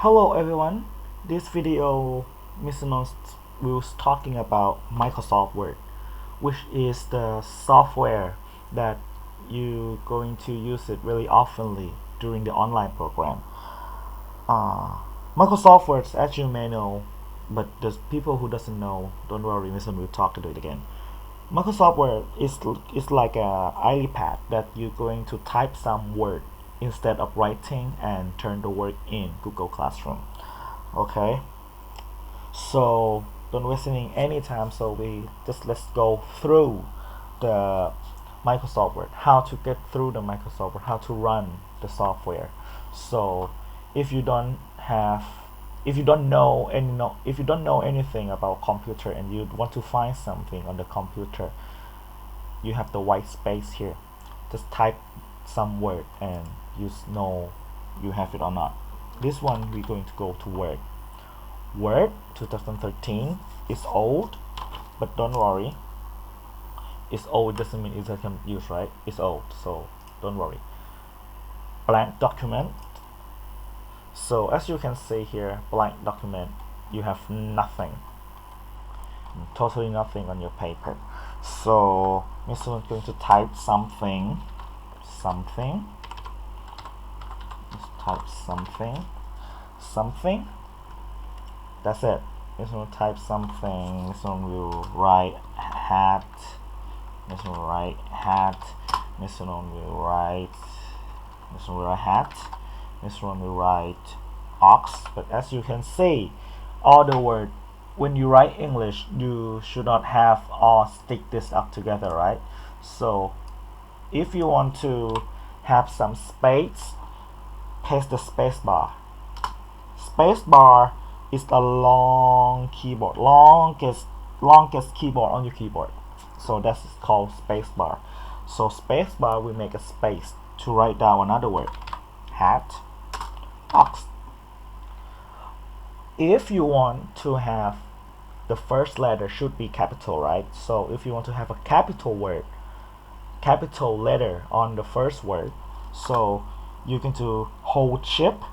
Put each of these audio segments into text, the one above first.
Hello everyone. This video Mr. Nons was talking about Microsoft Word, which is the software that you going to use it really oftenly during the online program. Uh, Microsoft Word, as you may know, but the people who doesn't know, don't worry, Mr. will talk to it again. Microsoft Word is like a iPad that you're going to type some word instead of writing and turn the word in Google Classroom. Okay, so don't wasting any time. So let's go through the Microsoft Word, how to get through the Microsoft Word, how to run the software. So if you don't have if you don't know if you don't know anything about computer and you want to find something on the computer, you have the white space here. Just type some word and you know you have it or not. This one we're going to go to Word. Word 2013 is old, but don't worry. It's old doesn't mean it can use, right? It's old, so don't worry. Blank document. So as you can see here, blank document, you have nothing, totally nothing on your paper. So Mr. is going to type something. Let's type something. That's it. Mr. will type something. Mr. will write hat. Mr. will write hat. Mr. will write hat. Mr. will write ox. But as you can see, all the word when you write English, you should not have all stick this up together, right? So if you want to have some space, press the space bar. Space bar is the long keyboard, longest keyboard on your keyboard. So that's called space bar. So space bar will make a space to write down another word. Hat, ox. If you want to have the first letter should be capital, right? So if you want to have a capital word, capital letter on the first word, so you can do hold shift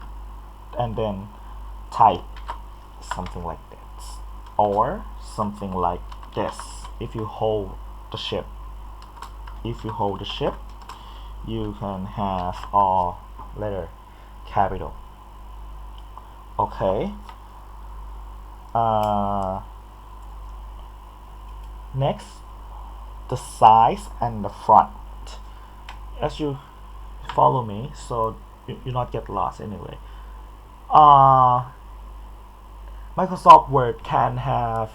and then type something like this or something like this. If you hold the shift, you can have all letter capital. Okay. Next, the size and the front. As you follow me, so you not get lost anyway. Microsoft Word can have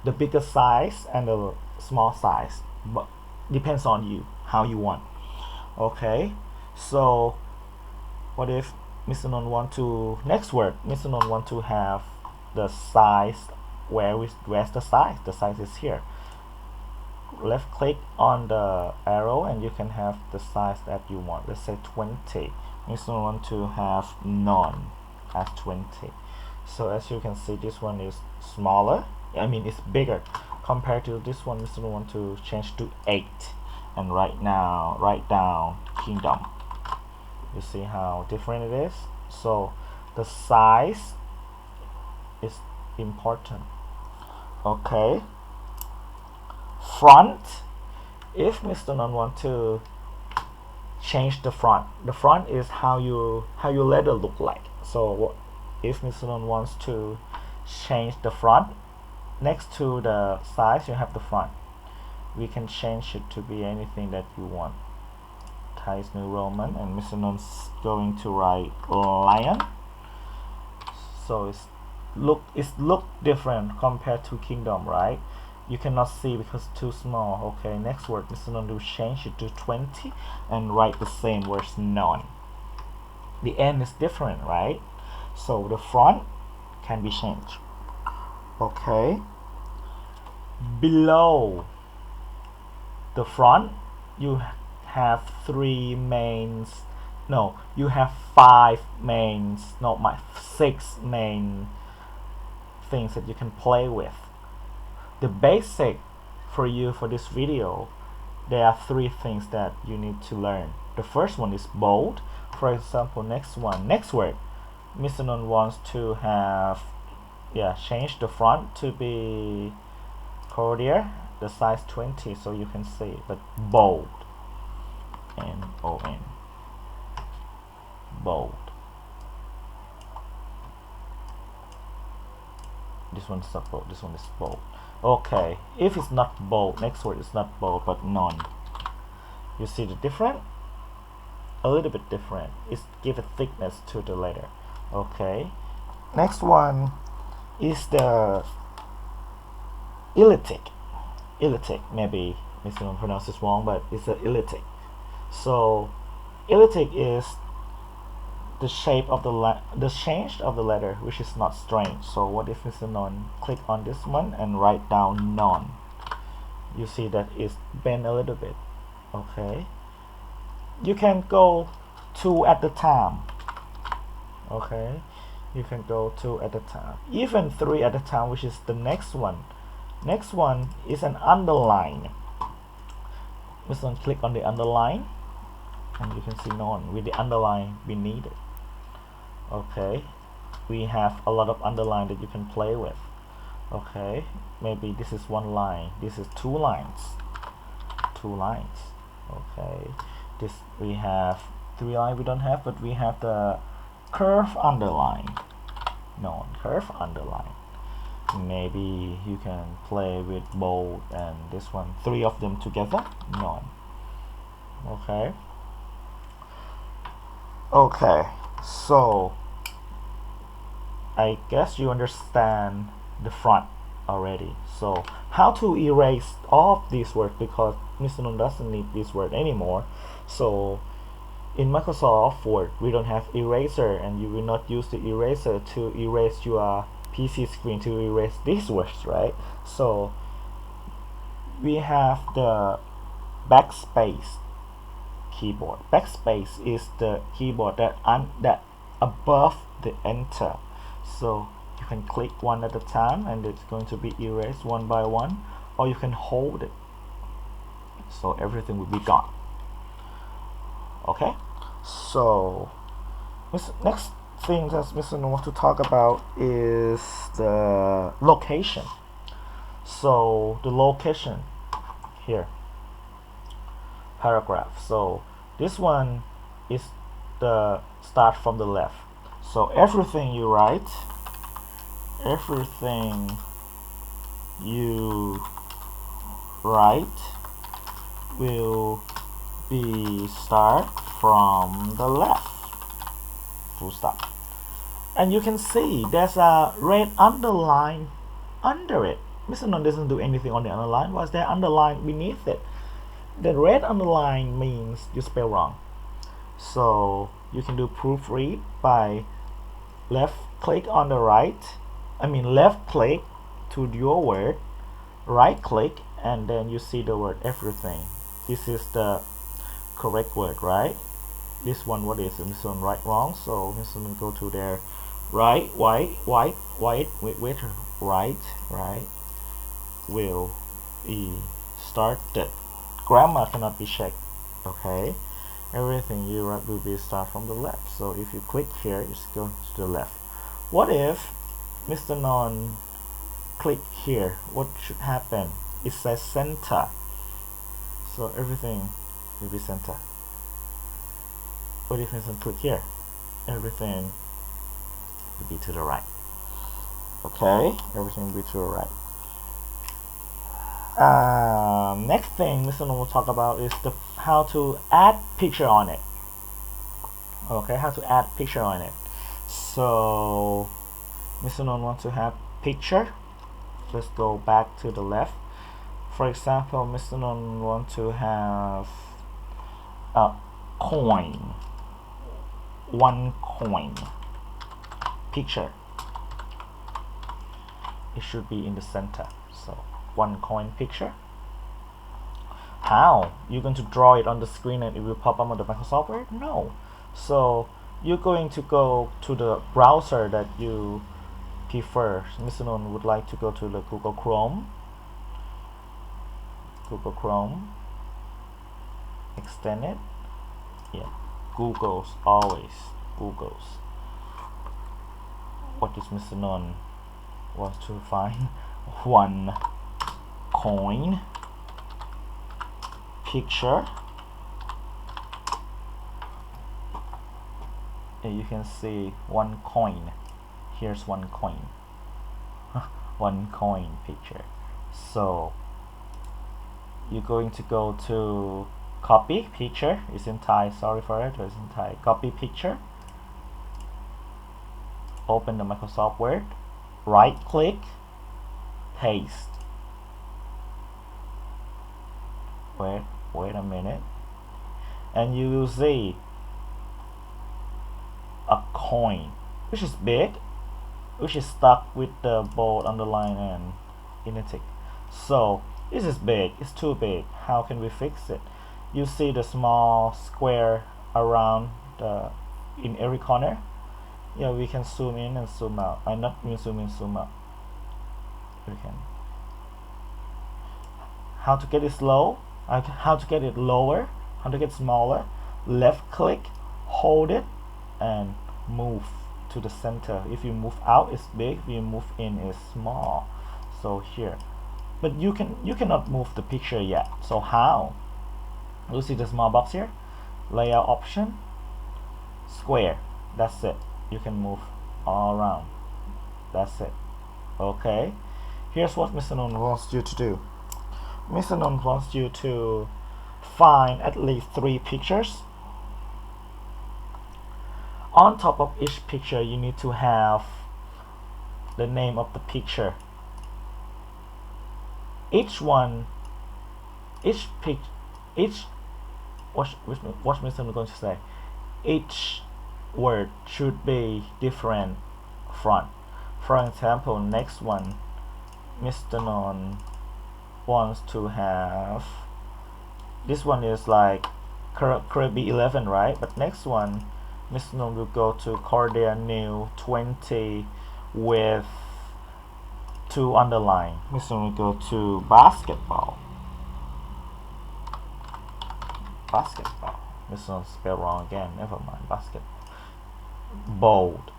the bigger size and the small size, but depends on you how you want. Okay, so what if Mr. Non want to next word? Mr. Non want to have the size. Where's the size? The size is here. Left click on the arrow and you can have the size that you want. Let's say 20. Mr. want to have none as 20. So as you can see, this one is smaller. I mean, it's bigger compared to this one. Mr. want to change to 8, and right now write down kingdom. You see how different it is. So the size is important. Okay. Front. If Mr. Non want to change the front is how your letter look like. So if Mr. Non wants to change the front, next to the size you have the front. We can change it to be anything that you want. Times New Roman, and Mr. Non's going to write lion. So it's look different compared to kingdom, right? You cannot see because it's too small. Okay, next word, Mr. Non will change it to 20 and write the same words none. The end is different, right? So the front can be changed. Okay. Below the front, you have you have 5 mains, no, 6 main things that you can play with. The basic for you for this video, there are 3 things that you need to learn. The first one is bold. For example, next word, Mr. Non wants to have, change the font to be Cordier, the size 20, so you can see it, but bold, N-O-N, bold. This one's not bold, this one is bold. Okay, if it's not bold, next word is not bold but non. You see the difference? A little bit different. It's give a thickness to the letter. Okay, next one is the elliptic. Elliptic, maybe Mr. Non pronounce this wrong, but it's an elliptic. So elliptic is the shape of the change of the letter, which is not strange. So what if Mr. Non click on this one and write down non? You see that it's bent a little bit. Okay, you can go 2 at a time. Okay, you can go 2 at a time, even 3 at a time, which is the next one. Next one is an underline. Mr. Non click on the underline and you can see non with the underline beneath it. Okay, we have a lot of underline that you can play with. Okay, maybe this is 1 line, this is 2 lines, 2 lines. Okay, this we have 3 lines we don't have, but we have the curve underline, curve underline. Maybe you can play with bold and this one, 3 of them together, non. Okay, so I guess you understand the front already. So how to erase all of these words, because Mr. Non doesn't need this word anymore. So in Microsoft Word we don't have eraser, and you will not use the eraser to erase your PC screen to erase these words, right? So we have the backspace keyboard. Backspace is the keyboard that above the enter. So you can click 1 at a time and it's going to be erased 1 by 1, or you can hold it, so everything will be gone. Okay, so next thing that Mr. Non wants to talk about is the location. So the location here, paragraph. So this one is the start from the left. So everything you write, will be start from the left, full stop. And you can see there's a red underline under it. Mr. Non doesn't do anything on the underline. What's there underline beneath it? The red underline means you spell wrong. So you can do proofread by left click on the left click to your word, right click, and then you see the word everything. This is the correct word, right? This one, what is it? This one right, wrong. So Mr. Non go to there, right will be started. Grammar cannot be checked. Okay, everything you write will be start from the left. So if you click here, it's going to the left. What if Mr. Non click here? What should happen? It says center, so everything will be center. What if Mr. Non click here? Everything will be to the right. Okay, everything will be to the right. Next thing Mr. Non will talk about is how to add picture on it. Okay, how to add picture on it. So Mr. Non wants to have picture. Let's go back to the left. For example, Mr. Non wants to have a coin, 1 coin picture. It should be in the center. So 1 coin picture. How? You're going to draw it on the screen and it will pop up on the Microsoft Word? No. So you're going to go to the browser that you prefer. Mr. Non would like to go to the Google Chrome. Extend it. Yeah, always Google's. what is Mr. Non wants to find. One coin picture, and you can see one coin. Here's one coin. One coin picture. So you're going to go to copy picture. It's in Thai, sorry for it, it's in Thai. Copy picture, open the Microsoft Word, right click, paste. Wait a minute, and you will see a coin which is big, which is stuck with the bold underline and italic. So this is big, it's too big. How can we fix it? You see the small square around the in every corner. Yeah, we can zoom in and zoom out. I not mean zoom in, zoom out. We can. How to get it low? How to get it lower? How to get smaller? Left click, hold it, and move to the center. If you move out, it's big. If you move in, it's small. So here, but you cannot move the picture yet. So how? You see the small box here? Layout option, square. That's it. You can move all around. That's it. Okay. Here's what Mr. Non wants you to do. Mr. Non wants you to find at least 3 pictures. On top of each picture, you need to have the name of the picture. Each one, each what Mr. Non going to say? Each word should be different front. For example, next one, Mr. Non wants to have, this one is like Kirby 11, right? But next one, Mr. Non will go to Cordia New 20 with 2 underline. Mr. Non will go to basketball. Basketball. Mr. Non spelled wrong again. Never mind. Basketball. Bold,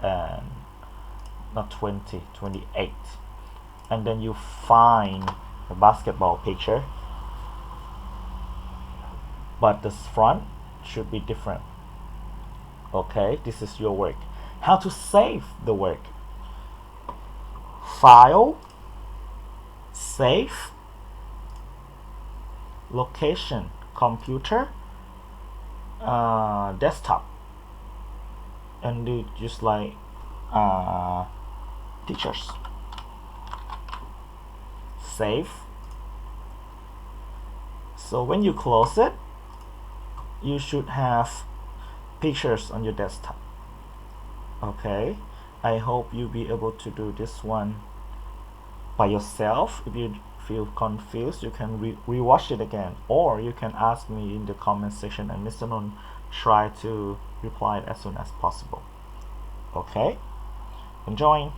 and not 20, 28. And then you find the basketball picture, but the front should be different. Okay, this is your work. How to save the work? File, save, location, computer, desktop, and do just like teachers. Save. So when you close it, you should have pictures on your desktop. Okay, I hope you'll be able to do this one by yourself. If you feel confused, you can rewatch it again, or you can ask me in the comment section, and Mr. Non try to reply as soon as possible. Okay, enjoy.